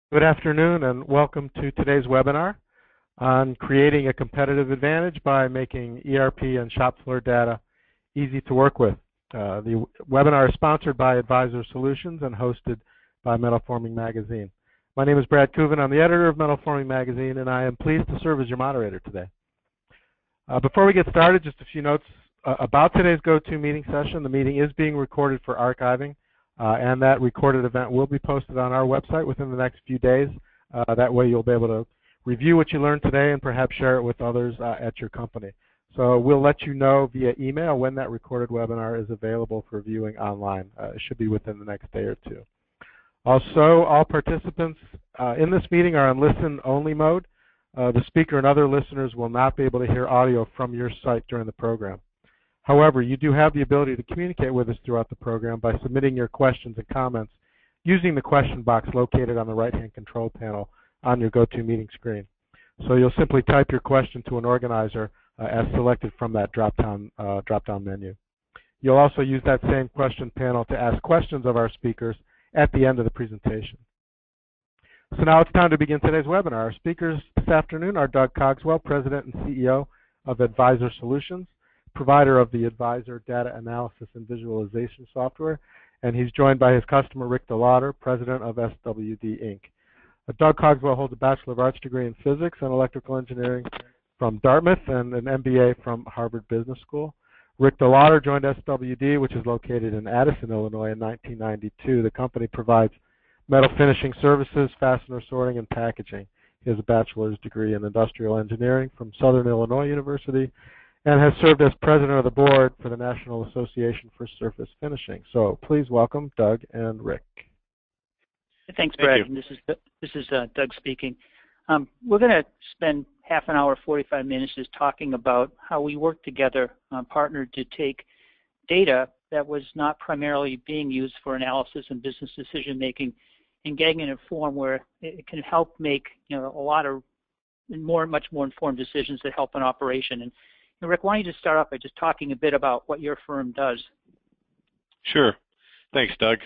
Good afternoon and welcome to today's webinar on creating a competitive advantage by making ERP and shop floor data easy to work with. The webinar is sponsored by Advisor Solutions and hosted by Metal Forming Magazine. My name is Brad Kuvan. I'm the editor of Metal Forming Magazine and I am pleased to serve as your moderator today. Before we get started, just a few notes about today's GoToMeeting session. The meeting is being recorded for archiving. And that recorded event will be posted on our website within the next few days. That way you'll be able to review what you learned today and perhaps share it with others at your company. So we'll let you know via email when that recorded webinar is available for viewing online. It should be within the next day or two. Also, all participants in this meeting are on listen-only mode. The speaker and other listeners will not be able to hear audio from your site during the program. However, you do have the ability to communicate with us throughout the program by submitting your questions and comments using the question box located on the right-hand control panel on your GoToMeeting screen. So you'll simply type your question to an organizer as selected from that drop-down menu. You'll also use that same question panel to ask questions of our speakers at the end of the presentation. So now it's time to begin today's webinar. Our speakers this afternoon are Doug Cogswell, President and CEO of Advisor Solutions, provider of the Advisor data analysis and visualization software, and he's joined by his customer, Rick DeLauder, president of SWD Inc. Doug Cogswell holds a Bachelor of Arts degree in physics and electrical engineering from Dartmouth and an MBA from Harvard Business School. Rick DeLauder joined SWD, which is located in Addison, Illinois, in 1992. The company provides metal finishing services, fastener sorting, and packaging. He has a bachelor's degree in industrial engineering from Southern Illinois University, and has served as president of the board for the National Association for Surface Finishing. So please welcome Doug and Rick. Thanks, Brad. And this is Doug speaking. We're going to spend half an hour, 45 minutes just talking about how we work together, partnered to take data that was not primarily being used for analysis and business decision making and getting it in a form where it can help make a lot of much more informed decisions that help an operation. And Rick, why don't you just start off by just talking a bit about what your firm does? Sure. Thanks, Doug.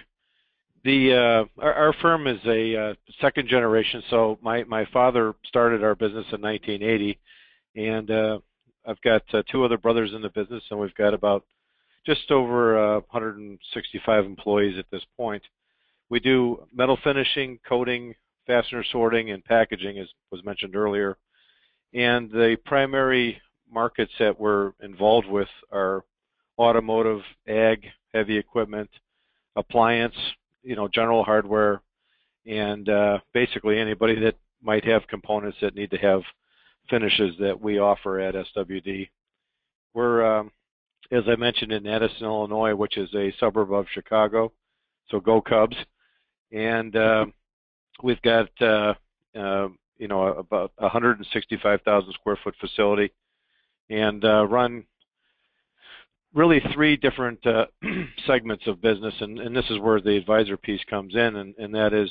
Our firm is a second generation. So my father started our business in 1980, and I've got two other brothers in the business, and we've got about just over 165 employees at this point. We do metal finishing, coating, fastener sorting, and packaging, as was mentioned earlier. And the primary markets that we're involved with are automotive, ag, heavy equipment, appliance, general hardware, and basically anybody that might have components that need to have finishes that we offer at SWD. We're, as I mentioned, in Addison, Illinois, which is a suburb of Chicago, so go Cubs. And we've got about 165,000 square foot facility, and run really three different segments of business, and this is where the advisor piece comes in, and that is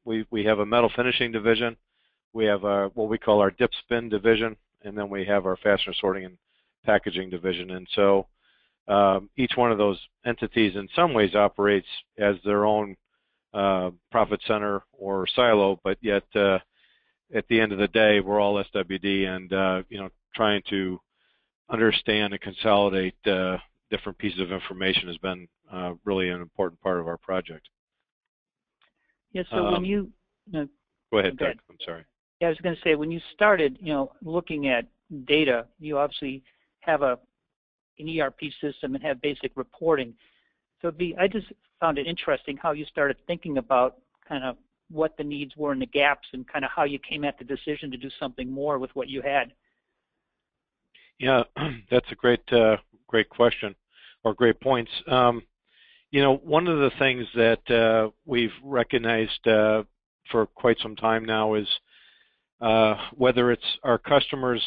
we have a metal finishing division, we have what we call our dip spin division, and then we have our fastener sorting and packaging division. And so each one of those entities in some ways operates as their own profit center or silo, but yet at the end of the day, we're all SWD, and trying to understand and consolidate different pieces of information has been really an important part of our project. Yeah. So when you go ahead, Doug. I'm sorry. Yeah, I was going to say when you started, looking at data, you obviously have an ERP system and have basic reporting. So I just found it interesting how you started thinking about kind of what the needs were and the gaps, and kind of how you came at the decision to do something more with what you had. Yeah, that's a great question, or great points. One of the things that we've recognized for quite some time now is whether it's our customers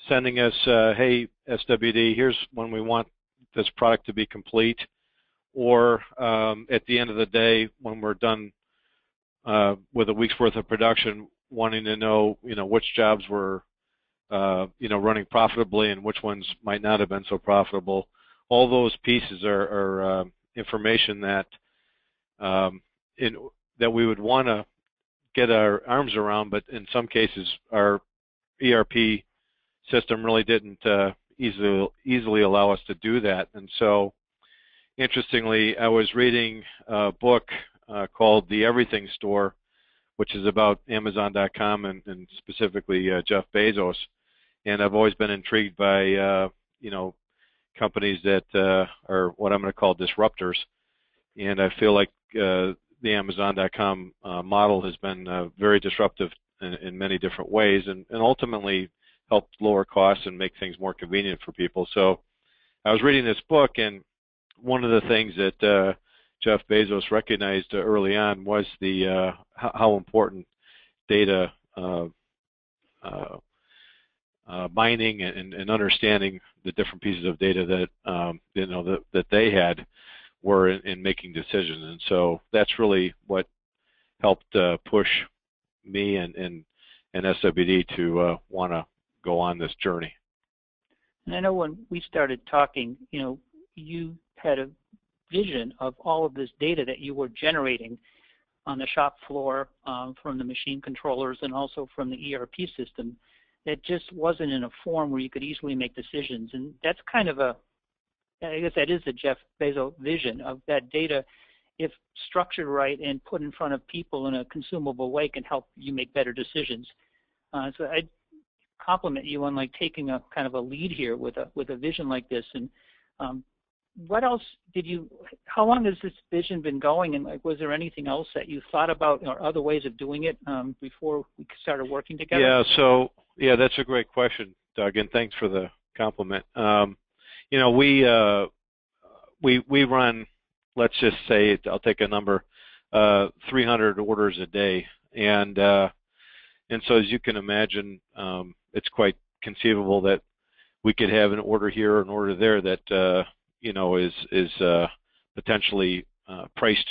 sending us, hey, SWD, here's when we want this product to be complete, or at the end of the day when we're done with a week's worth of production, wanting to know, which jobs were running profitably and which ones might not have been so profitable. All those pieces are information that that we would want to get our arms around, but in some cases our ERP system really didn't easily allow us to do that. And so, interestingly, I was reading a book called The Everything Store, which is about Amazon.com and specifically Jeff Bezos. And I've always been intrigued by companies that are what I'm going to call disruptors. And I feel like the Amazon.com model has been very disruptive in many different ways, and ultimately helped lower costs and make things more convenient for people. So I was reading this book, and one of the things that Jeff Bezos recognized early on was the how important data mining and understanding the different pieces of data that that they had were in making decisions. And so that's really what helped push me and SWD to want to go on this journey. And I know when we started talking, you had a vision of all of this data that you were generating on the shop floor from the machine controllers and also from the ERP system that just wasn't in a form where you could easily make decisions. And that's kind of I guess that is the Jeff Bezos vision of that data, if structured right and put in front of people in a consumable way, can help you make better decisions. So I compliment you on taking a kind of a lead here with a vision like this. And what else how long has this vision been going, and was there anything else that you thought about or other ways of doing it before we started working together? Yeah, that's a great question, Doug, and thanks for the compliment. We run, let's just say, I'll take a number, 300 orders a day, and so as you can imagine, it's quite conceivable that we could have an order here or an order there that is potentially priced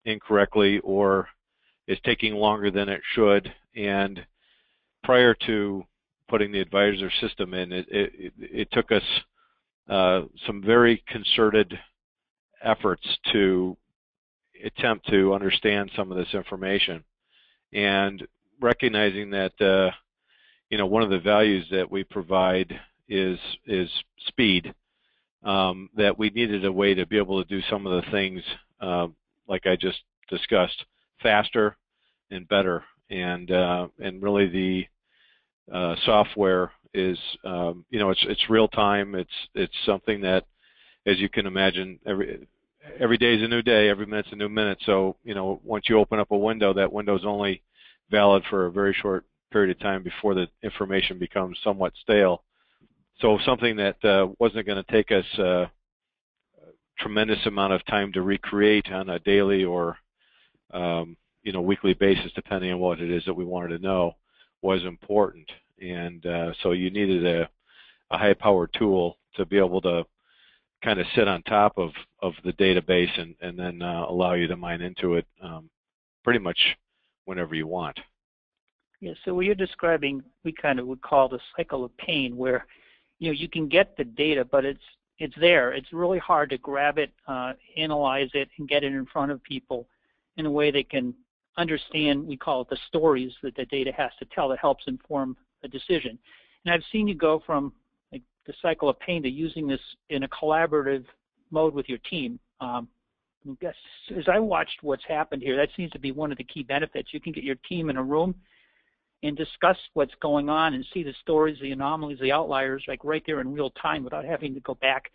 incorrectly or is taking longer than it should. And prior to putting the advisor system in, it took us some very concerted efforts to attempt to understand some of this information, and recognizing that one of the values that we provide is speed. That we needed a way to be able to do some of the things like I just discussed faster and better, and really the software is it's real time. It's something that, as you can imagine, every day is a new day, every minute's a new minute. So once you open up a window, that window's only valid for a very short period of time before the information becomes somewhat stale. So something that wasn't going to take us a tremendous amount of time to recreate on a daily or weekly basis, depending on what it is that we wanted to know, was important. And so you needed a high-powered tool to be able to kind of sit on top of the database and then allow you to mine into it pretty much whenever you want. Yeah, so what you're describing, we kind of would call the cycle of pain, where you can get the data, but it's there. It's really hard to grab it, analyze it, and get it in front of people in a way they can understand. We call it the stories that the data has to tell that helps inform a decision. And I've seen you go from the cycle of pain to using this in a collaborative mode with your team. As I watched what's happened here, that seems to be one of the key benefits. You can get your team in a room and discuss what's going on and see the stories, the anomalies, the outliers, right there in real time without having to go back,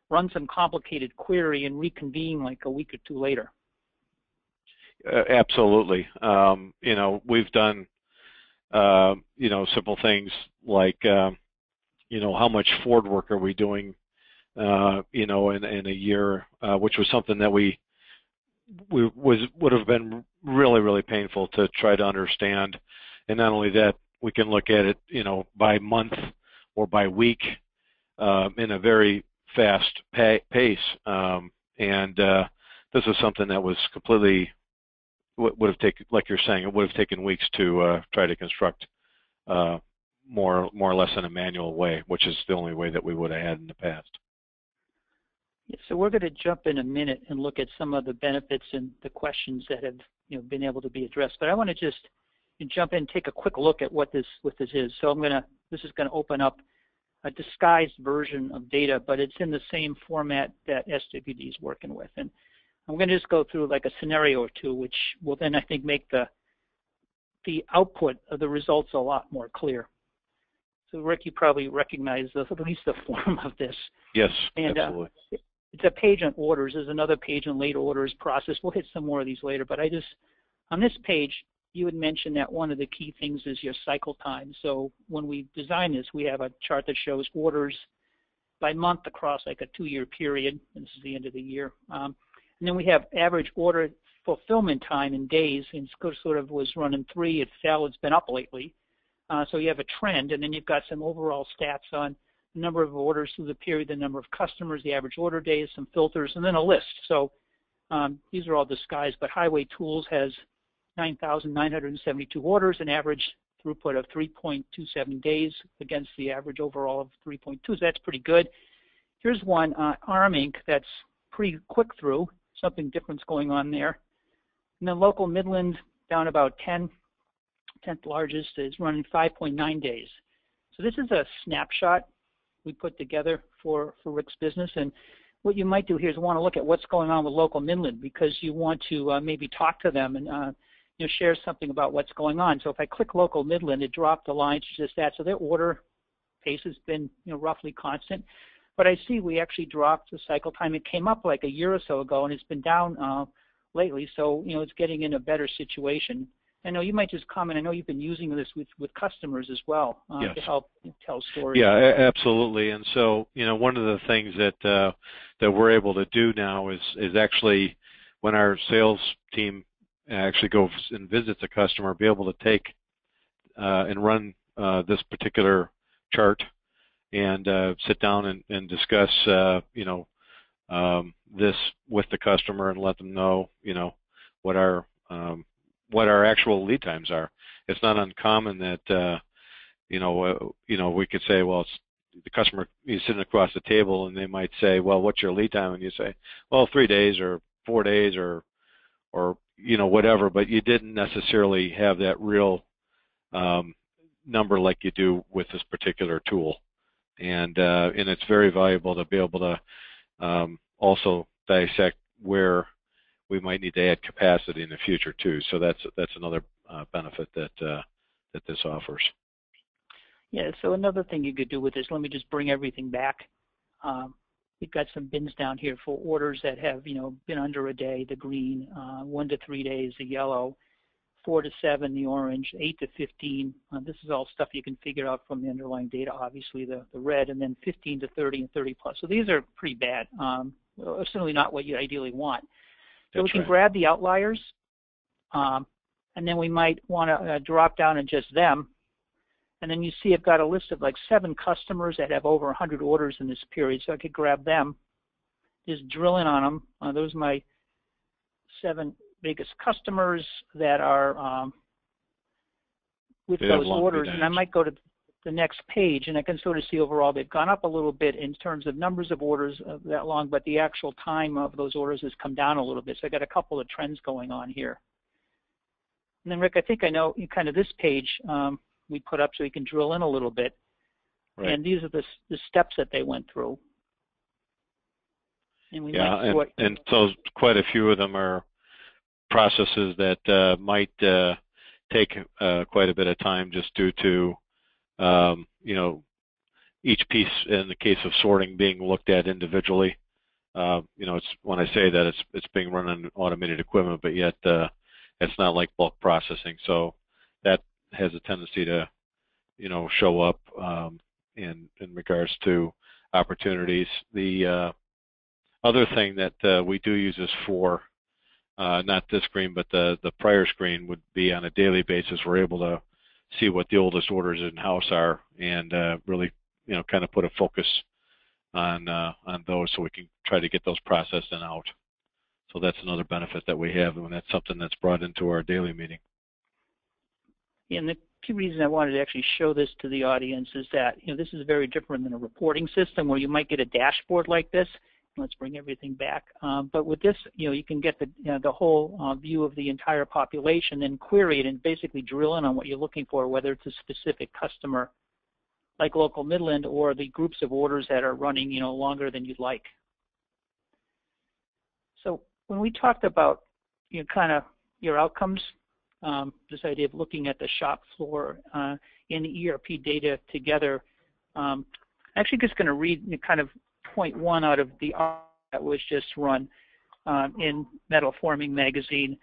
run some complicated query, and reconvene a week or two later. Absolutely. We've done, simple things like, how much Ford work are we doing, in a year, which was something that would have been really, really painful to try to understand. And not only that, we can look at it, by month or by week, in a very fast pace. And this is something that was completely would have taken, like you're saying, it would have taken weeks to try to construct more or less in a manual way, which is the only way that we would have had in the past. Yeah, so we're going to jump in a minute and look at some of the benefits and the questions that have been able to be addressed. But I want to just jump in and take a quick look at what this is. So this is going to open up a disguised version of data, but it's in the same format that SWD is working with. And I'm going to just go through like a scenario or two, which will then, I think, make the output of the results a lot more clear. So, Rick, you probably recognize at least the form of this. Yes, and, absolutely. It's a page on orders. There's another page on late orders process. We'll hit some more of these later. But on this page, you had mentioned that one of the key things is your cycle time. So when we design this, we have a chart that shows orders by month across like a 2-year period. And this is the end of the year. And then we have average order fulfillment time in days. And sort of was running 3. It's been up lately. So you have a trend. And then you've got some overall stats on the number of orders through the period, the number of customers, the average order days, some filters, and then a list. So these are all disguised. But Highway Tools has 9,972 orders, an average throughput of 3.27 days against the average overall of 3.2. So that's pretty good. Here's one, ARM Inc. That's pretty quick through. Something different's going on there. And then Local Midland down about 10th largest, is running 5.9 days. So this is a snapshot we put together for Rick's business. And what you might do here is want to look at what's going on with Local Midland, because you want to maybe talk to them and share something about what's going on. So if I click Local Midland, it dropped the line to just that. So their order pace has been roughly constant. But I see we actually dropped the cycle time. It came up like a year or so ago, and it's been down lately. So it's getting in a better situation. I know you might just comment. I know you've been using this with customers as well yes. to help tell stories. Yeah, absolutely. And so, one of the things that we're able to do now is actually, when our sales team actually goes and visits a customer, be able to take and run this particular chart and sit down and discuss, this with the customer and let them know, what our actual lead times are. It's not uncommon that we could say, well, it's the customer is sitting across the table, and they might say, well, what's your lead time? And you say, well, 3 days or 4 days or whatever. But you didn't necessarily have that real number like you do with this particular tool, and it's very valuable to be able to also dissect where we might need to add capacity in the future too. So that's another benefit that this offers. Yeah. So another thing you could do with this, let me just bring everything back. We've got some bins down here for orders that have been under a day, the green, 1 to 3 days, the yellow, 4 to 7, the orange, 8 to 15. This is all stuff you can figure out from the underlying data, obviously the red, and then 15 to 30 and 30 plus. So these are pretty bad. Certainly not what you ideally want. So we can grab the outliers, and then we might want to drop down in just them. And then you see I've got a list of like 7 customers that have over 100 orders in this period. So I could grab them, just drill in on them. Those are my 7 biggest customers that are with those orders. And I might go to the next page, and I can sort of see overall they've gone up a little bit in terms of numbers of orders that long, but the actual time of those orders has come down a little bit. So I got a couple of trends going on here. And then, Rick, I think I know kind of this page we put up so you can drill in a little bit. Right. And these are the steps that they went through. And we and so quite a few of them are processes that might take quite a bit of time just due to each piece, in the case of sorting, being looked at individually. It's when I say that it's being run on automated equipment, but yet it's not like bulk processing. So that has a tendency to, show up in regards to opportunities. The other thing that we do use this for, not this screen, but the prior screen, would be on a daily basis. We're able to see what the oldest orders in-house are, and really, kind of put a focus on those, so we can try to get those processed and out. So that's another benefit that we have, and that's something that's brought into our daily meeting. Yeah, and the key reason I wanted to actually show this to the audience is that this is very different than a reporting system where you might get a dashboard like this, let's bring everything back. But with this, you can get the whole view of the entire population and query it and basically drill in on what you're looking for, whether it's a specific customer like local Midland or the groups of orders that are running, longer than you'd like. So when we talked about, kind of your outcomes, this idea of looking at the shop floor and the ERP data together, I'm actually just going to read kind of point one out of the article that was just run in Metal Forming magazine.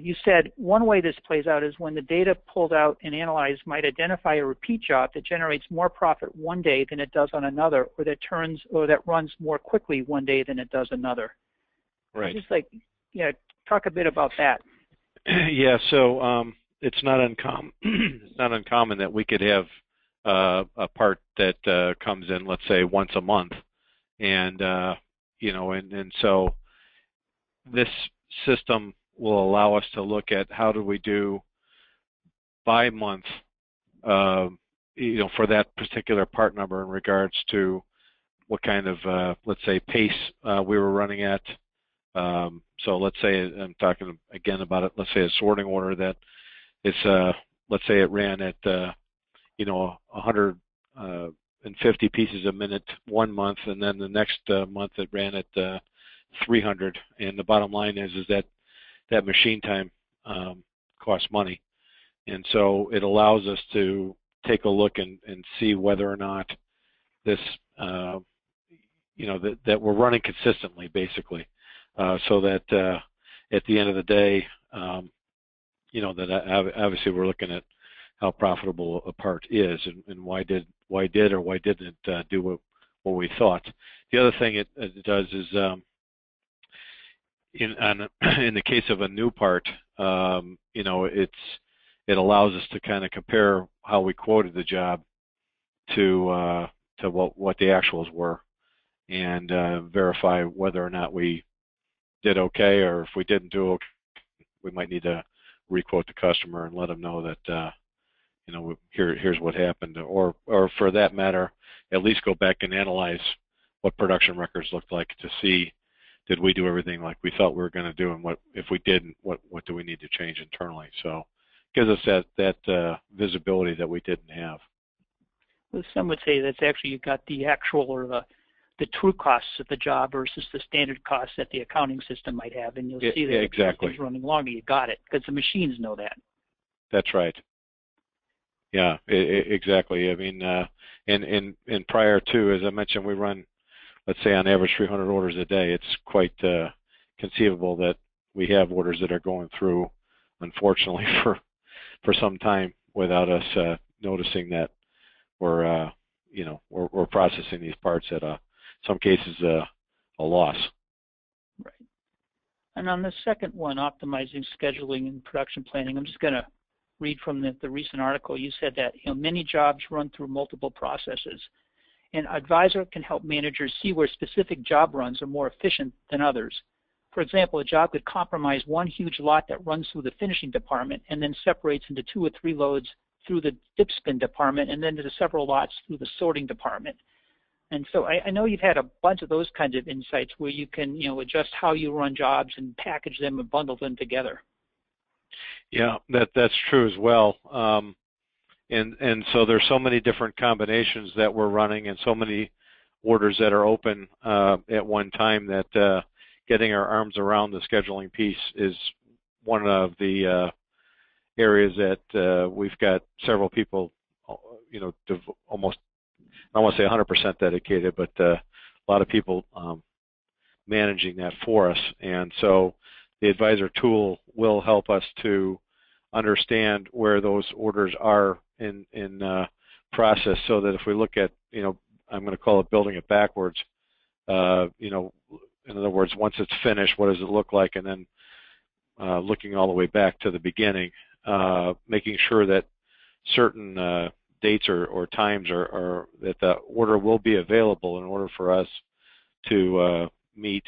You said one way this plays out is when the data pulled out and analyzed might identify a repeat job that generates more profit one day than it does on another, or that runs more quickly one day than it does another. Right. Just talk a bit about that. Yeah. So it's not uncommon. It's not uncommon that we could have a part that comes in, let's say, once a month, and and so this system will allow us to look at how do we do by month, for that particular part number in regards to what kind of, let's say, pace we were running at. So let's say, I'm talking again about it, let's say a sorting order that is, let's say it ran at, 150 pieces a minute one month, and then the next month it ran at 300. And the bottom line is that machine time costs money. And so it allows us to take a look and see whether or not this, that we're running consistently, basically, so that at the end of the day, that obviously we're looking at how profitable a part is and why did or why didn't it do what we thought. The other thing it does is in the case of a new part, it allows us to kind of compare how we quoted the job to what the actuals were, and verify whether or not we did okay, or if we didn't do okay, we might need to requote the customer and let them know that here's what happened, or for that matter, at least go back and analyze what production records looked like to see, did we do everything like we thought we were going to do, and what if we didn't, what do we need to change internally? So it gives us that visibility that we didn't have. Well, some would say that's actually you got the actual or the true costs of the job versus the standard costs that the accounting system might have, and you'll see that exactly. If it's running longer, you got it, because the machines know that. That's right. Yeah, exactly. I mean, and prior to, as I mentioned, we run, let's say, on average 300 orders a day. It's quite conceivable that we have orders that are going through, unfortunately, for some time without us noticing that we're processing these parts at some cases a loss. Right. And on the second one, optimizing scheduling and production planning, I'm just going to read from the recent article. You said that many jobs run through multiple processes. An advisor can help managers see where specific job runs are more efficient than others. For example, a job could compromise one huge lot that runs through the finishing department and then separates into 2 or 3 loads through the dip spin department and then into several lots through the sorting department. And so I know you've had a bunch of those kinds of insights where you can adjust how you run jobs and package them and bundle them together. Yeah, that's true as well. And so there's so many different combinations that we're running and so many orders that are open at one time that getting our arms around the scheduling piece is one of the areas that we've got several people, almost, I don't want to say 100% dedicated, but a lot of people managing that for us. And so the advisor tool will help us to understand where those orders are in process, so that if we look at, I'm going to call it building it backwards, in other words, once it's finished, what does it look like? And then looking all the way back to the beginning, making sure that certain dates or times are that the order will be available in order for us to meet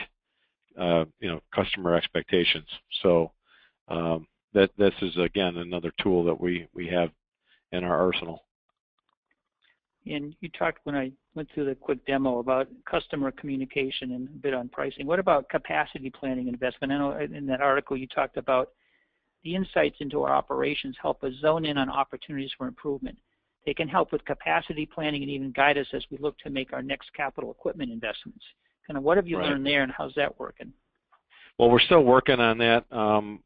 customer expectations. So that this is, again, another tool that we have in our arsenal. And you talked, when I went through the quick demo about customer communication and a bit on pricing. What about capacity planning investment? I know in that article you talked about the insights into our operations help us zone in on opportunities for improvement. They can help with capacity planning and even guide us as we look to make our next capital equipment investments. Kind of what have you learned there, and how's that working? Well, we're still working on that,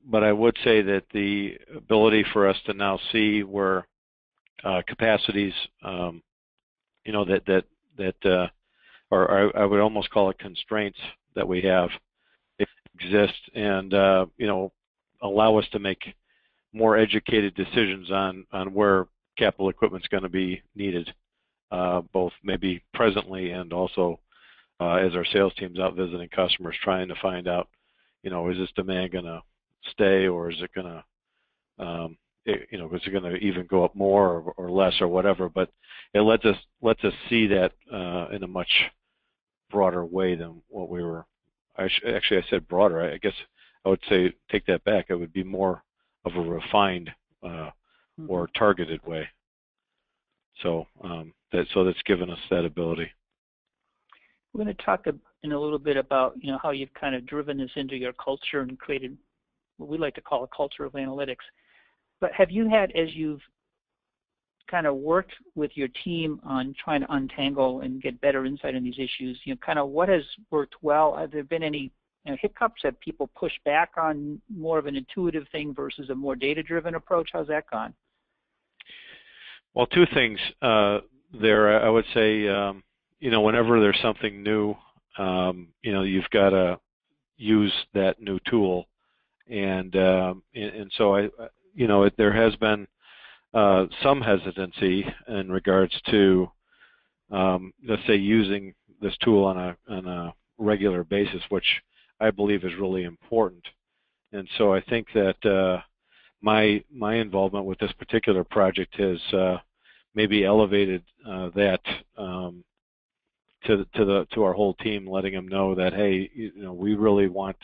but I would say that the ability for us to now see where capacities, or I would almost call it constraints that we have exist, and allow us to make more educated decisions on where capital equipment's going to be needed, both maybe presently and also as our sales team's out visiting customers, trying to find out, is this demand going to stay, or is it going to, is it going to even go up more or less or whatever? But it lets us see that in a much broader way than what we were. Actually, I said broader. I guess I would say take that back. It would be more of a refined or targeted way. So that's given us that ability. We're going to talk in a little bit about how you've kind of driven this into your culture and created what we like to call a culture of analytics. But have you had, as you've kind of worked with your team on trying to untangle and get better insight in these issues, kind of what has worked well? Have there been any hiccups? Have people pushed back on more of an intuitive thing versus a more data-driven approach? How's that gone? Well, two things there. I would say, whenever there's something new, you've got to use that new tool, and so there has been some hesitancy in regards to, let's say, using this tool on a regular basis, which I believe is really important. And so I think that my involvement with this particular project has maybe elevated that to our whole team, letting them know that, hey, we really want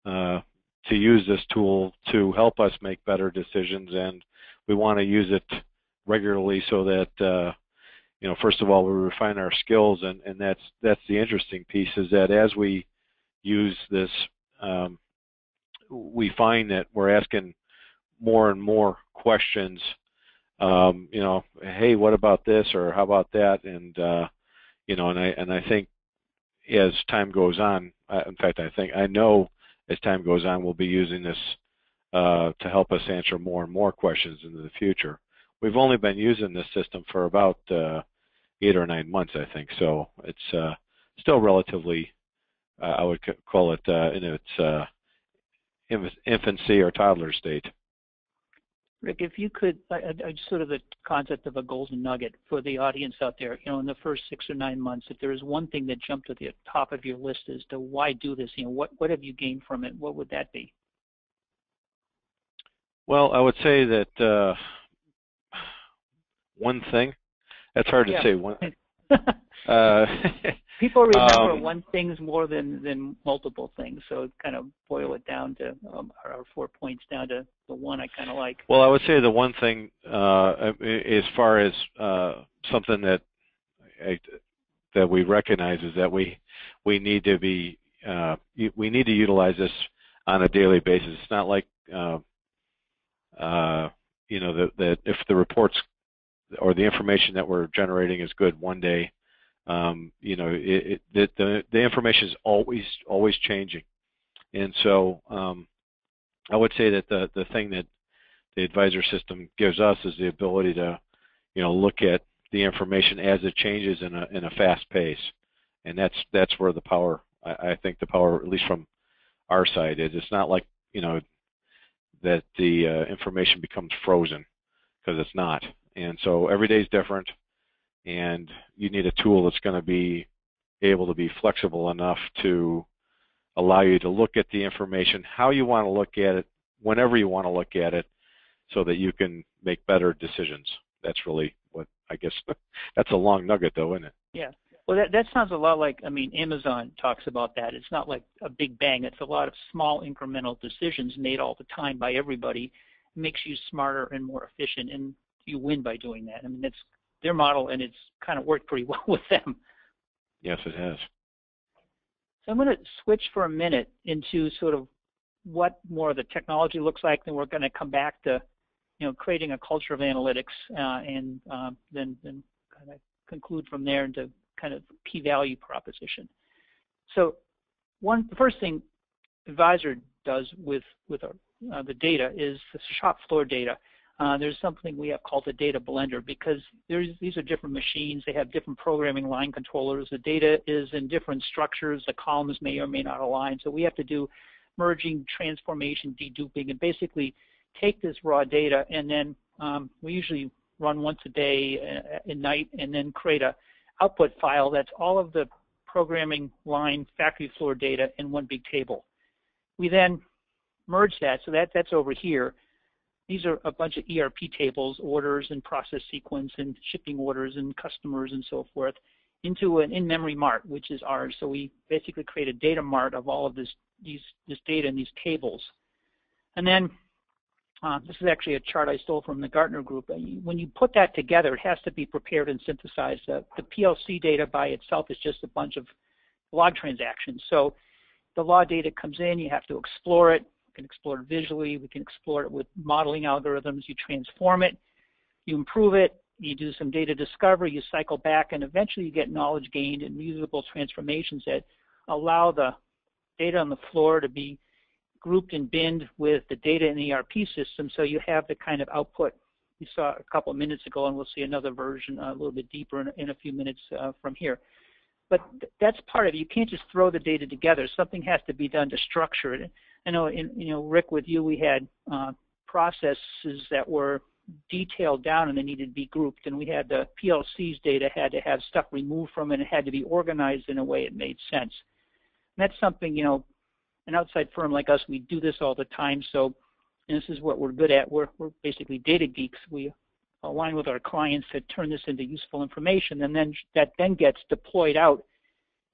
to use this tool to help us make better decisions, and we want to use it regularly so that first of all, we refine our skills, and that's the interesting piece, is that as we use this, we find that we're asking more and more questions. Hey, what about this, or how about that? And and I think as time goes on, in fact, I know as time goes on, we'll be using this to help us answer more and more questions into the future. We've only been using this system for about 8 or 9 months, I think, so it's still relatively, I would call it in its infancy or toddler state. Rick, if you could, sort of the concept of a golden nugget for the audience out there, in the first 6 or 9 months, if there is one thing that jumped to the top of your list as to why do this, what have you gained from it, what would that be? Well, I would say that one thing, that's hard to say. One. People remember one thing's more than multiple things, so kind of boil it down to our 4 points down to the one I kind of like. Well, I would say the one thing, as far as something that we recognize, is that we need to be we need to utilize this on a daily basis. It's not like that if the reports or the information that we're generating is good one day, the information is always changing, and so I would say that the thing that the advisor system gives us is the ability to look at the information as it changes in a fast pace, and that's where the power, I think the power, at least from our side, is. It's not like that the information becomes frozen, because it's not, and so every day is different. And you need a tool that's going to be able to be flexible enough to allow you to look at the information how you want to look at it, whenever you want to look at it, so that you can make better decisions. That's really what, I guess, that's a long nugget, though, isn't it? Yeah. Well, that sounds a lot like, Amazon talks about that. It's not like a big bang. It's a lot of small incremental decisions made all the time by everybody. It makes you smarter and more efficient, and you win by doing that. That's their model, and it's kind of worked pretty well with them. Yes, it has. So I'm going to switch for a minute into sort of what more of the technology looks like, then we're going to come back to, creating a culture of analytics, and then kind of conclude from there into kind of key value proposition. So the first thing Advisor does with the data is the shop floor data. There's something we have called the data blender, because these are different machines. They have different programming line controllers. The data is in different structures. The columns may or may not align. So we have to do merging, transformation, deduping, and basically take this raw data, and then we usually run once a day at night, and then create a output file that's all of the programming line factory floor data in one big table. We then merge that, so that's over here. These are a bunch of ERP tables, orders and process sequence and shipping orders and customers and so forth, into an in-memory Mart, which is ours. So we basically create a data Mart of all of this data in these tables. And then this is actually a chart I stole from the Gartner group. When you put that together, it has to be prepared and synthesized. The PLC data by itself is just a bunch of log transactions. So the log data comes in, you have to explore it. We can explore it visually. We can explore it with modeling algorithms. You transform it. You improve it. You do some data discovery. You cycle back, and eventually you get knowledge gained and usable transformations that allow the data on the floor to be grouped and binned with the data in the ERP system, so you have the kind of output you saw a couple of minutes ago, and we'll see another version a little bit deeper in a few minutes from here. But that's part of it. You can't just throw the data together. Something has to be done to structure it. I know, Rick, with you, we had processes that were detailed down and they needed to be grouped, and we had the PLC's data had to have stuff removed from it, and it had to be organized in a way it made sense. And that's something, an outside firm like us, we do this all the time. So, and this is what we're good at. We're basically data geeks. We align with our clients to turn this into useful information, and then that then gets deployed out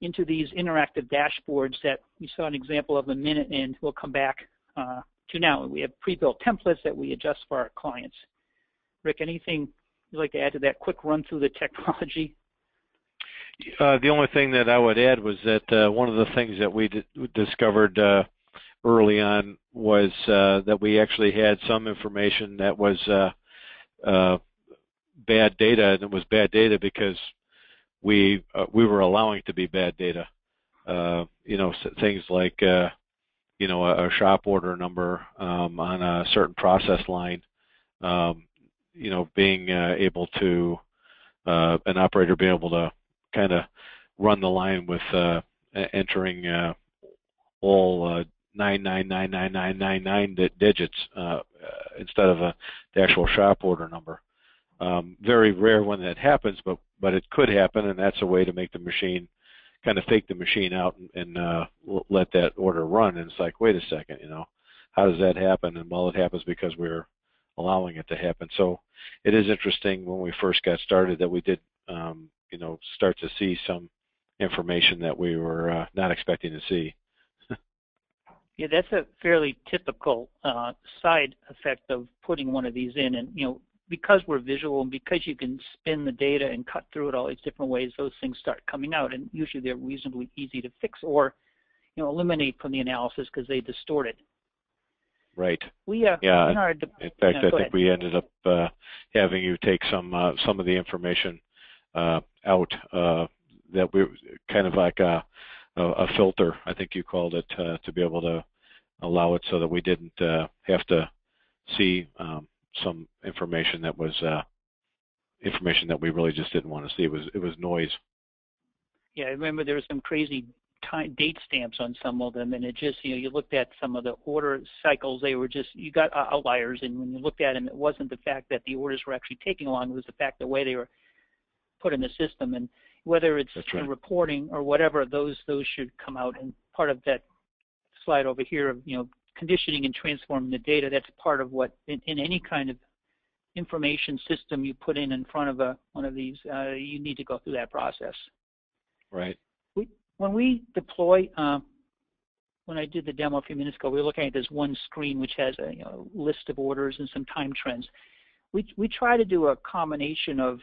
into these interactive dashboards that we saw an example of a minute, and we'll come back to now. We have pre-built templates that we adjust for our clients. Rick, anything you'd like to add to that quick run through the technology? The only thing that I would add was that one of the things that we discovered early on was that we actually had some information that was bad data, and it was bad data because we were allowing it to be bad data. Things like a shop order number on a certain process line. Being able to an operator being able to kind of run the line with entering all 9999999 digits instead of the actual shop order number. Very rare when that happens, but it could happen, and that's a way to make the machine kind of fake the machine out and let that order run. And it's like, wait a second, how does that happen? And well, it happens because we're allowing it to happen. So it is interesting when we first got started that we did start to see some information that we were not expecting to see. Yeah, that's a fairly typical side effect of putting one of these in. And, because we're visual and because you can spin the data and cut through it all these different ways, those things start coming out. And usually they're reasonably easy to fix or, eliminate from the analysis because they distort it. Right. We in fact, I think we ended up having you take some of the information out that we kind of like a filter, I think you called it, to be able to allow it so that we didn't have to see some information that was information that we really just didn't want to see. It was noise. Yeah, I remember there was some crazy date stamps on some of them, and it just, you looked at some of the order cycles, they were just, you got outliers, and when you looked at them, it wasn't the fact that the orders were actually taking long, it was the fact the way they were put in the system. And whether it's the reporting or whatever, those should come out. And part of that slide over here of, conditioning and transforming the data, that's part of what, in any kind of information system you put in front of one of these, you need to go through that process. Right. When we deploy, when I did the demo a few minutes ago, we were looking at this one screen which has a list of orders and some time trends. We try to do a combination of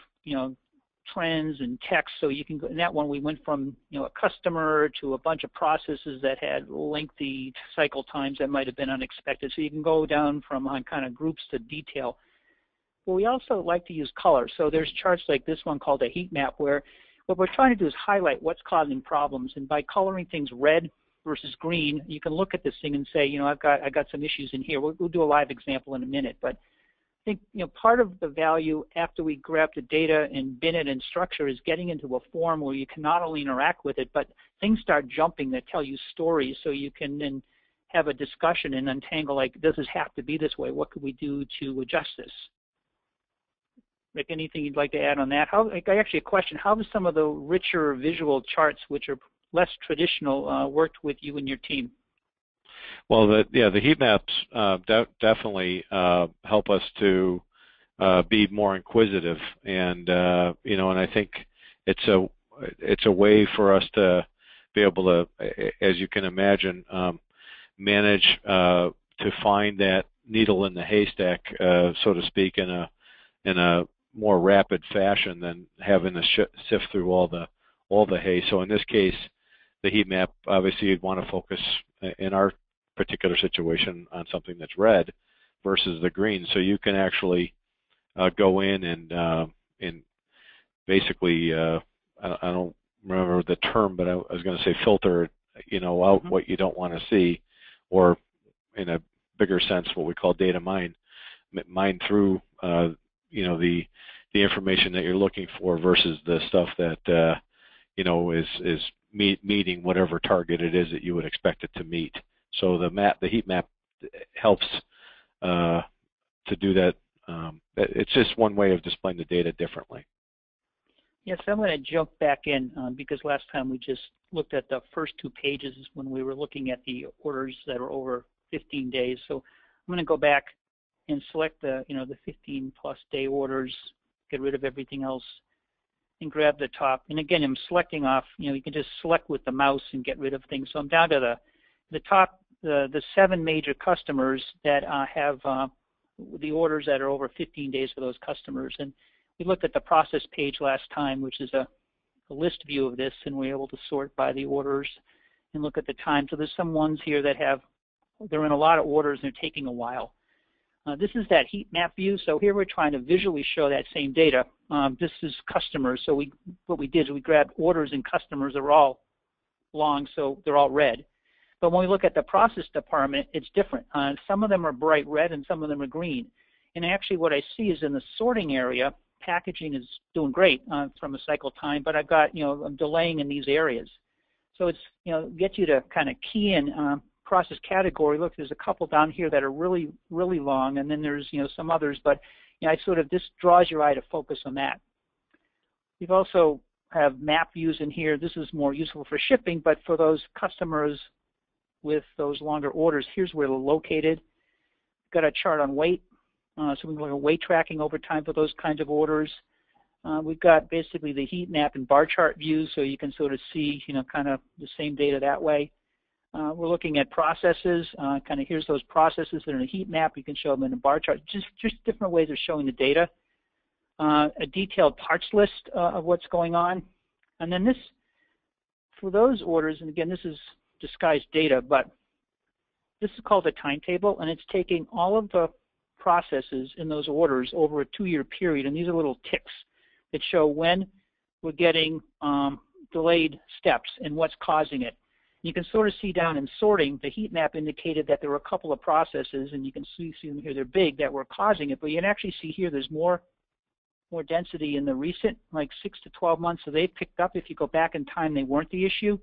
trends and text. So you can go, in that one we went from a customer to a bunch of processes that had lengthy cycle times that might have been unexpected. So you can go down from kind of groups to detail. But we also like to use color. So there's charts like this one called a heat map, where what we're trying to do is highlight what's causing problems. And by coloring things red versus green, you can look at this thing and say, I got some issues in here. We'll do a live example in a minute. But I think part of the value after we grab the data and bin it in structure is getting into a form where you can not only interact with it, but things start jumping that tell you stories, so you can then have a discussion and untangle, like, does this have to be this way? What could we do to adjust this? Rick, anything you'd like to add on that? Actually, a question, how have some of the richer visual charts, which are less traditional, worked with you and your team? Well, the heat maps definitely help us to be more inquisitive, and and I think it's a way for us to be able to, as you can imagine, manage to find that needle in the haystack, so to speak, in a more rapid fashion than having to sift through all the hay. So in this case, the heat map, obviously you'd want to focus in our particular situation on something that's red versus the green. So you can actually go in and basically, I don't remember the term, but I was going to say filter, out what you don't want to see, or in a bigger sense, what we call data mine through, the information that you're looking for versus the stuff that, is meeting whatever target it is that you would expect it to meet. So the heat map helps to do that. It's just one way of displaying the data differently. Yes, I'm going to jump back in because last time we just looked at the first 2 pages when we were looking at the orders that are over 15 days. So I'm going to go back and select the 15+ day orders, get rid of everything else, and grab the top. And again, I'm selecting off. You can just select with the mouse and get rid of things. So I'm down to the top, the 7 major customers that have the orders that are over 15 days for those customers. And we looked at the process page last time, which is a list view of this, and we're able to sort by the orders and look at the time. So there's some ones here that they're in a lot of orders and they're taking a while. This is that heat map view. So here we're trying to visually show that same data. This is customers. So what we did is we grabbed orders and customers. They're all long, so they're all red. But when we look at the process department, it's different. Some of them are bright red and some of them are green. And actually what I see is in the sorting area, packaging is doing great from a cycle time, but I've got, I'm delaying in these areas. So it's, get you to kind of key in process category. Look, there's a couple down here that are really, really long, and then there's, some others, but this draws your eye to focus on that. We've also have map views in here. This is more useful for shipping, but for those customers with those longer orders, here's where they're located. Got a chart on weight, so we can look at weight tracking over time for those kinds of orders. We've got basically the heat map and bar chart views, so you can sort of see, kind of the same data that way. We're looking at processes. Kind of here's those processes that are in a heat map. You can show them in a bar chart. Just different ways of showing the data. A detailed parts list of what's going on. And then this, for those orders, and again, this is disguised data, but this is called a timetable, and it's taking all of the processes in those orders over a 2-year period, and these are little ticks that show when we're getting delayed steps and what's causing it. You can sort of see down in sorting, the heat map indicated that there were a couple of processes, and you can see them here, they're big, that were causing it, but you can actually see here there's more density in the recent, like 6 to 12 months, so they've picked up. If you go back in time, they weren't the issue.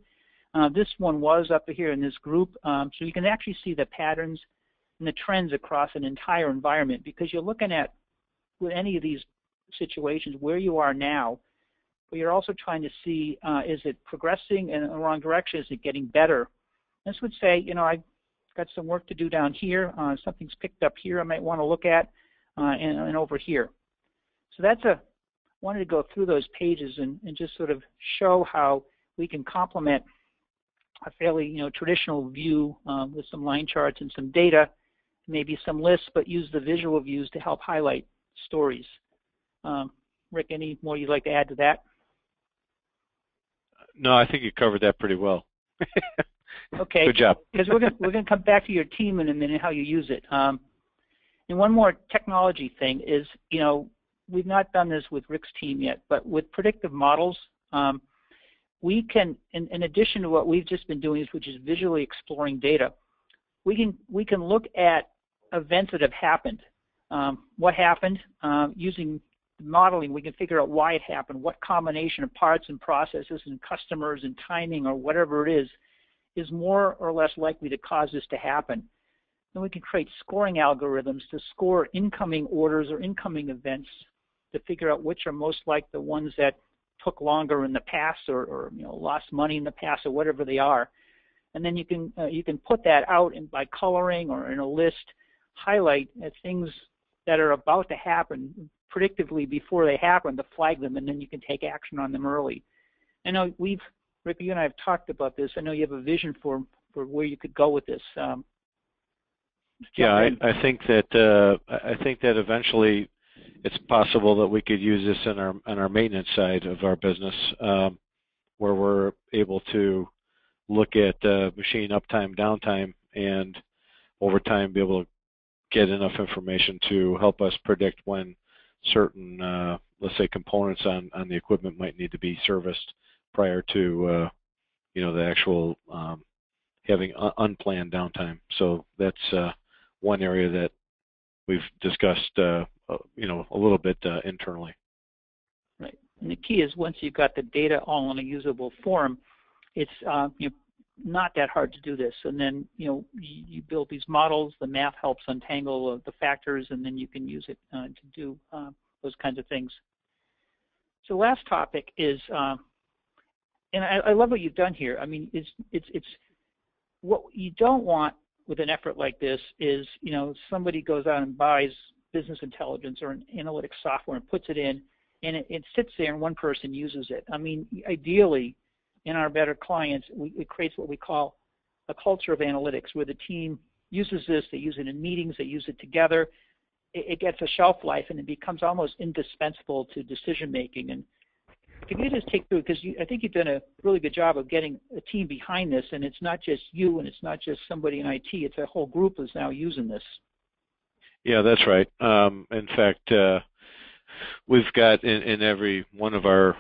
This one was up here in this group, so you can actually see the patterns and the trends across an entire environment, because you're looking at, with any of these situations, where you are now, but you're also trying to see, is it progressing in the wrong direction? Is it getting better? This would say, I've got some work to do down here. Something's picked up here I might want to look at, and over here. So wanted to go through those pages and just sort of show how we can complement a fairly, traditional view with some line charts and some data, maybe some lists, but use the visual views to help highlight stories. Rick, any more you'd like to add to that? No, I think you covered that pretty well. Okay. Good job. Because we're gonna come back to your team in a minute, how you use it. And one more technology thing is, we've not done this with Rick's team yet, but with predictive models, we can, in addition to what we've just been doing, which is visually exploring data, we can look at events that have happened. What happened? Using modeling, we can figure out why it happened, what combination of parts and processes and customers and timing or whatever it is more or less likely to cause this to happen. Then we can create scoring algorithms to score incoming orders or incoming events to figure out which are most like the ones that took longer in the past or lost money in the past or whatever they are. And then you can put that out by coloring or in a list, highlight things that are about to happen predictively before they happen to flag them, and then you can take action on them early. I know Rick, you and I have talked about this. I know you have a vision for where you could go with this. Yeah, I think that eventually it's possible that we could use this on our maintenance side of our business, where we're able to look at machine uptime, downtime, and over time be able to get enough information to help us predict when certain, let's say, components on the equipment might need to be serviced prior to, the actual having unplanned downtime. So that's one area that we've discussed, a little bit internally. Right, and the key is once you've got the data all in a usable form, it's not that hard to do this. And then you build these models. The math helps untangle the factors, and then you can use it to do those kinds of things. So last topic is, and I love what you've done here. I mean, it's what you don't want with an effort like this is somebody goes out and buys business intelligence or an analytics software and puts it in, and it sits there and one person uses it. I mean, ideally, in our better clients, it creates what we call a culture of analytics, where the team uses this, they use it in meetings, they use it together. It gets a shelf life, and it becomes almost indispensable to decision making. And can you just take through, because I think you've done a really good job of getting a team behind this, and it's not just you and it's not just somebody in IT, it's a whole group that's now using this. Yeah, that's right. In fact, we've got in every one of our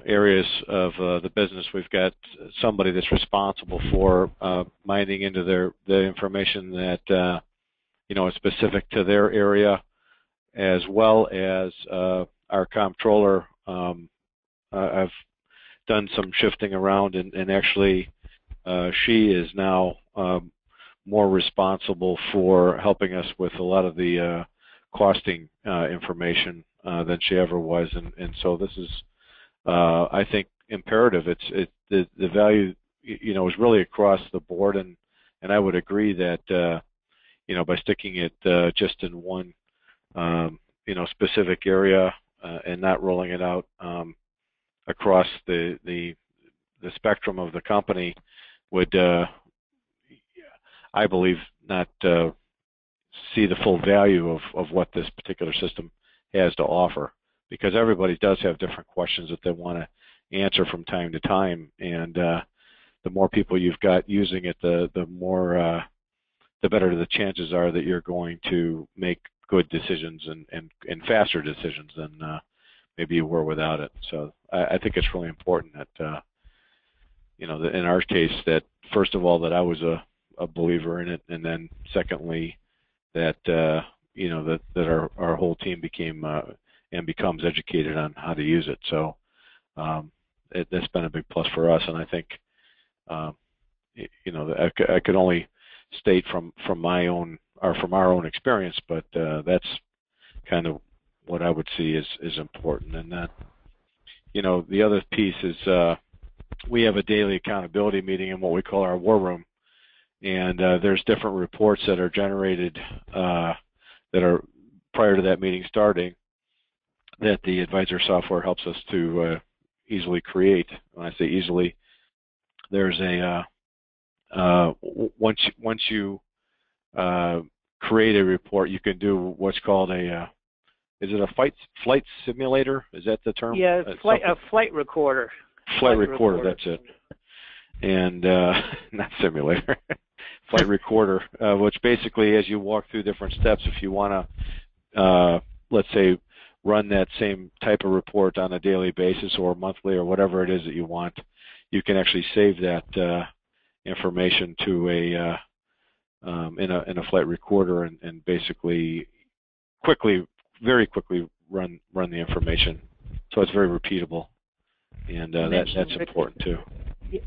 areas of the business, we've got somebody that's responsible for mining into the information that is specific to their area, as well as our comptroller. I've done some shifting around, and actually she is now more responsible for helping us with a lot of the costing information than she ever was, and so this is, I think, imperative. The value, is really across the board, and I would agree that by sticking it just in one specific area and not rolling it out across the spectrum of the company would, I believe, not see the full value of what this particular system has to offer, because everybody does have different questions that they want to answer from time to time, and the more people you've got using it, the better the chances are that you're going to make good decisions and faster decisions than maybe you were without it. So I think it's really important that in our case, that first of all that I was a believer in it, and then secondly that that our whole team became and becomes educated on how to use it. So that's been a big plus for us, and I think I could only state from my own or from our own experience, but that's kind of what I would see is important. And then the other piece is we have a daily accountability meeting in what we call our war room, and there's different reports that are generated that are prior to that meeting starting that the advisor software helps us to easily create. When I say easily, there's a once you create a report, you can do what's called a is it a flight simulator? Is that the term? Yeah, a flight recorder. Flight recorder, that's it. And not simulator. Flight recorder, which basically, as you walk through different steps, if you want to, let's say, run that same type of report on a daily basis or monthly or whatever it is that you want, you can actually save that information to in a flight recorder and basically very quickly run the information. So it's very repeatable, and that's important too.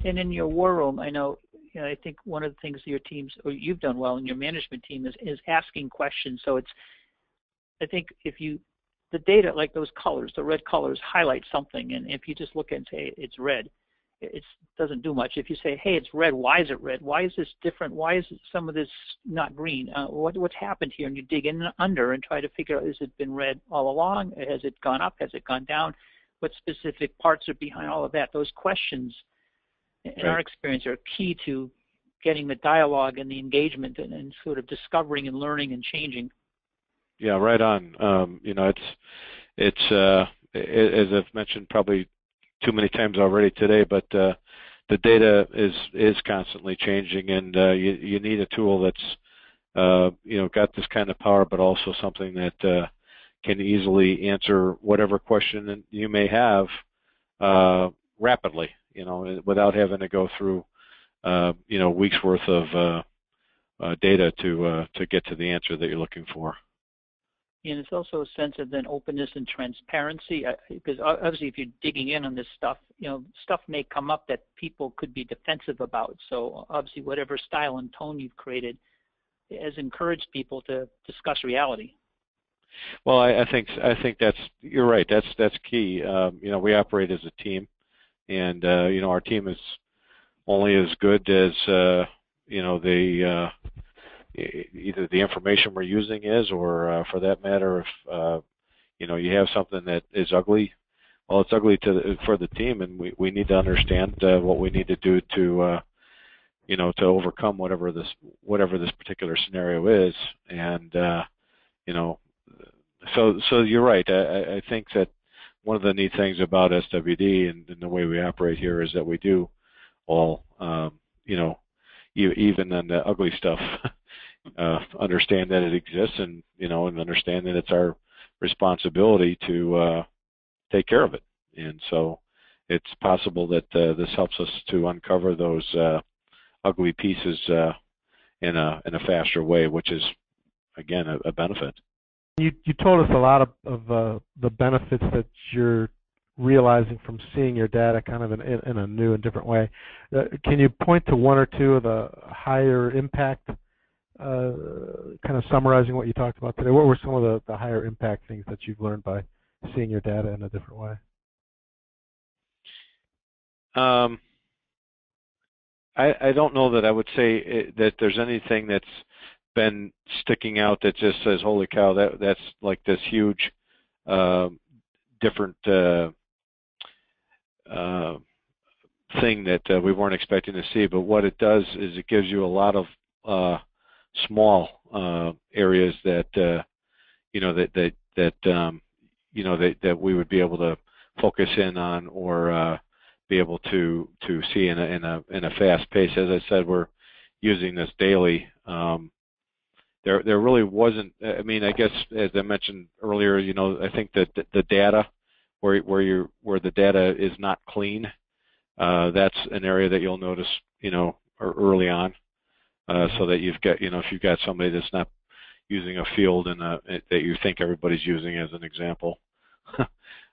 And in your war room, I know, I think one of the things your teams, or you've done well in your management team, is asking questions. So I think the data, like those colors, the red colors highlight something, and if you just look and say it's red, it doesn't do much. If you say, hey, it's red, why is it red? Why is this different? Why is some of this not green? What's happened here? And you dig in under and try to figure out, has it been red all along? Has it gone up? Has it gone down? What specific parts are behind all of that? Those questions, in our experience, are key to getting the dialogue and the engagement and sort of discovering and learning and changing. Yeah, right on. It's as I've mentioned probably too many times already today, but the data is constantly changing, and you need a tool that's got this kind of power, but also something that can easily answer whatever question you may have rapidly, without having to go through weeks worth of data to get to the answer that you're looking for. And it's also a sense of then openness and transparency, because obviously if you're digging in on this stuff, stuff may come up that people could be defensive about. So obviously whatever style and tone you've created has encouraged people to discuss reality. Well, I think you're right. That's key. We operate as a team, and our team is only as good as either the information we're using is, or for that matter, if you have something that is ugly, well, it's ugly for the team, and we need to understand what we need to do to to overcome whatever this particular scenario is, and so you're right. I think that one of the neat things about SWD and the way we operate here is that we do all even on the ugly stuff. Understand that it exists, and and understand that it's our responsibility to take care of it. And so it's possible that this helps us to uncover those ugly pieces in a faster way, which is again a benefit. You told us a lot of the benefits that you're realizing from seeing your data kind of in a new and different way. Can you point to one or two of the higher impact? Kind of summarizing what you talked about today, what were some of the higher impact things that you've learned by seeing your data in a different way? I don't know that I would say that there's anything that's been sticking out that just says, holy cow, that's like this huge different thing that we weren't expecting to see. But what it does is it gives you a lot of small areas that that we would be able to focus in on, or be able to see in a fast pace. As I said, we're using this daily. There really wasn't. I mean, I guess as I mentioned earlier, I think that the data where the data is not clean, that's an area that you'll notice early on. So that you've got, if you've got somebody that's not using a field that you think everybody's using as an example,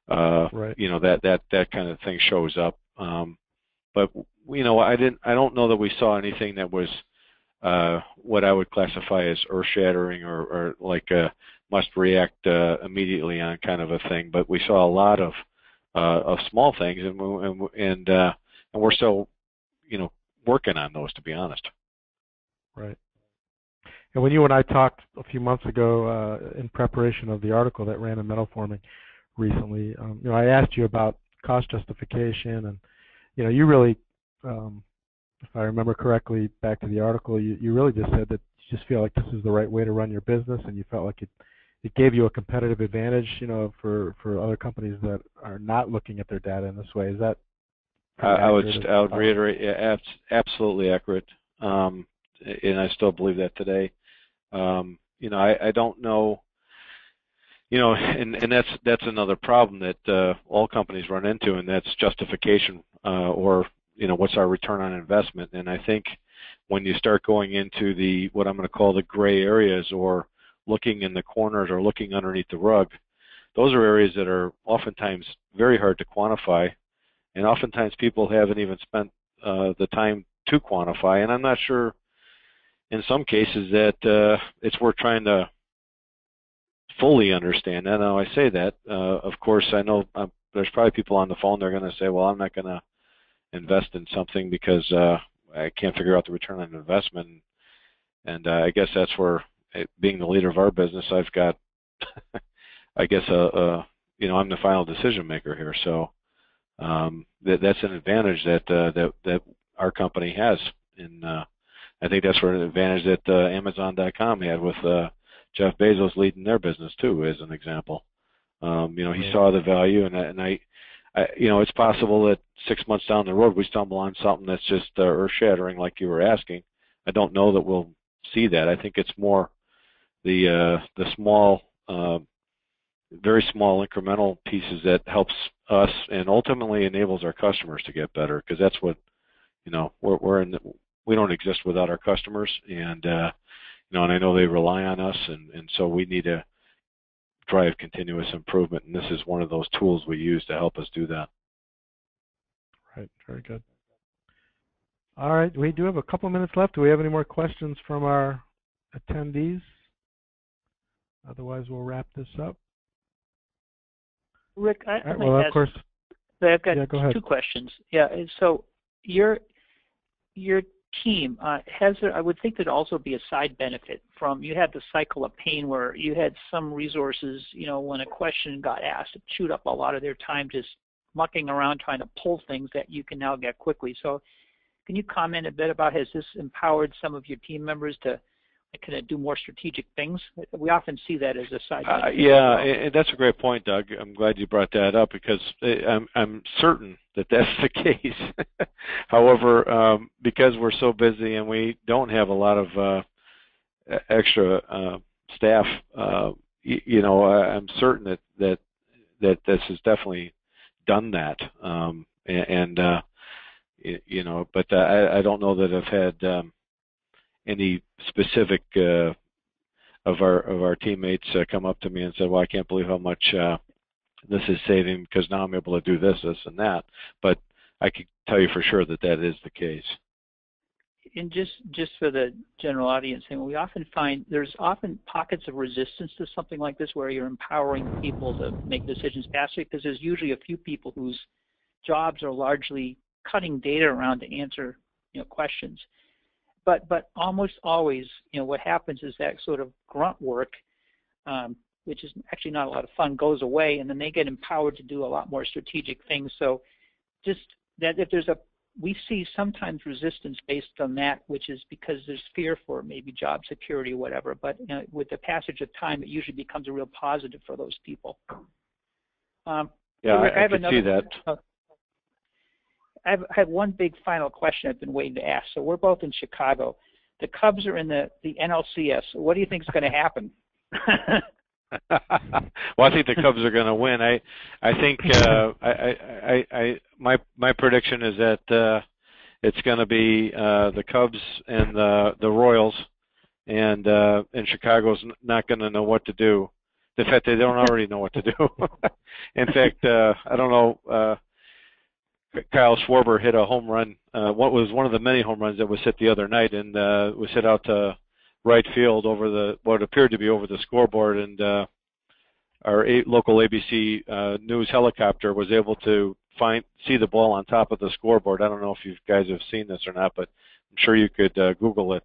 right. That kind of thing shows up. But I don't know that we saw anything that was what I would classify as earth-shattering or like must react immediately on kind of a thing. But we saw a lot of small things, and we're still working on those, to be honest. Right. And when you and I talked a few months ago in preparation of the article that ran in Metal Forming recently, I asked you about cost justification, and you really, if I remember correctly, back to the article, you really just said that you just feel like this is the right way to run your business, and you felt like it gave you a competitive advantage, for other companies that are not looking at their data in this way. Is that I would reiterate, yeah, absolutely accurate, and I still believe that today. I don't know, and that's another problem that all companies run into, and that's justification, or what's our return on investment. And I think when you start going into what I'm going to call the gray areas, or looking in the corners or looking underneath the rug, those are areas that are oftentimes very hard to quantify, and oftentimes people haven't even spent the time to quantify. And I'm not sure in some cases that it's worth trying to fully understand. And now I say that, of course, I know there's probably people on the phone, they're going to say, well, I'm not going to invest in something because I can't figure out the return on investment. And I guess that's where, being the leader of our business, I've got, I guess, I'm the final decision maker here. So that's an advantage that our company has. And I think that's where an advantage that Amazon.com had with Jeff Bezos leading their business too, as an example. He saw the value, and I it's possible that 6 months down the road we stumble on something that's just earth-shattering, like you were asking. I don't know that we'll see that. I think it's more the small, very small incremental pieces that helps us and ultimately enables our customers to get better, because that's what we're in. We don't exist without our customers, and and I know they rely on us, and so we need to drive continuous improvement, and this is one of those tools we use to help us do that. Right. Very good. All right. We do have a couple minutes left. Do we have any more questions from our attendees? Otherwise, we'll wrap this up. Rick, I've got two questions. Yeah. So your team I would think there'd also be a side benefit from, you had the cycle of pain where you had some resources, when a question got asked, it chewed up a lot of their time just mucking around trying to pull things that you can now get quickly. So can you comment a bit about, has this empowered some of your team members to kind of do more strategic things? We often see that as a side benefit. And that's a great point, Doug. I'm glad you brought that up, because I'm certain that that's the case. However, because we're so busy and we don't have a lot of extra staff, I'm certain that this has definitely done that. But I don't know that I've had any specific of our teammates come up to me and said, well, I can't believe how much this is saving, because now I'm able to do this, and that. But I can tell you for sure that is the case. And just for the general audience, we often find there's often pockets of resistance to something like this, where you're empowering people to make decisions faster, because there's usually a few people whose jobs are largely cutting data around to answer questions. But almost always, what happens is that sort of grunt work, which is actually not a lot of fun, goes away, and then they get empowered to do a lot more strategic things. So just that if we see sometimes resistance based on that, which is because there's fear for maybe job security or whatever. But with the passage of time, it usually becomes a real positive for those people. I can see that. I have one big final question I've been waiting to ask. So we're both in Chicago. The Cubs are in the NLCS. What do you think is going to happen? Well, I think the Cubs are going to win. I think my prediction is that it's going to be the Cubs and the Royals, and Chicago's not going to know what to do. In fact, they don't already know what to do. In fact, I don't know. Kyle Schwarber hit a home run. What was one of the many home runs that was hit the other night, and was hit out to right field over what appeared to be over the scoreboard. And our local ABC news helicopter was able to see the ball on top of the scoreboard. I don't know if you guys have seen this or not, but I'm sure you could Google it.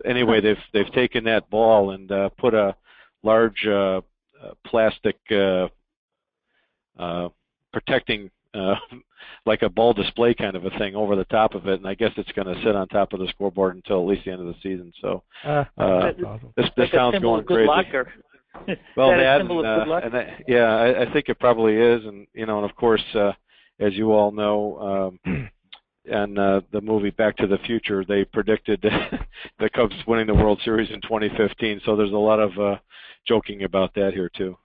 Anyway, they've taken that ball and put a large plastic protecting. Like a ball display kind of a thing over the top of it, and I guess it's going to sit on top of the scoreboard until at least the end of the season. So that's awesome. this town's going crazy. Well, that a symbol of good luck? Yeah, I think it probably is, and and of course, as you all know, and the movie Back to the Future, they predicted the Cubs winning the World Series in 2015. So there's a lot of joking about that here too.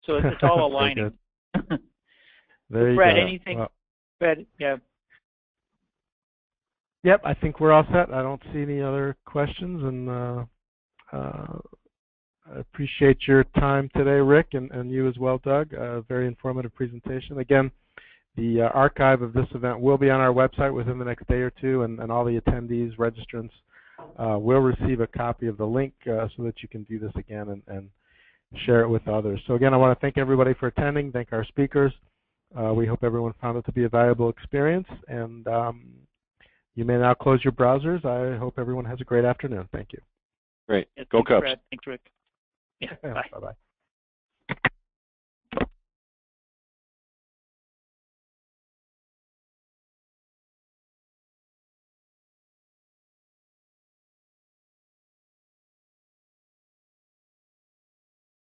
So it's all aligning. There you Brad, go. anything? Well, Brad, yeah. Yep, I think we're all set. I don't see any other questions, and I appreciate your time today, Rick, and you as well, Doug. Very informative presentation. Again, the archive of this event will be on our website within the next day or two, and all the attendees, registrants, will receive a copy of the link so that you can view this again and share it with others. So again, I want to thank everybody for attending, thank our speakers. We hope everyone found it to be a valuable experience, and you may now close your browsers. I hope everyone has a great afternoon. Thank you. Great. Yeah, Go thanks, Cubs. Brad. Thanks, Rick. Yeah, bye. Bye-bye.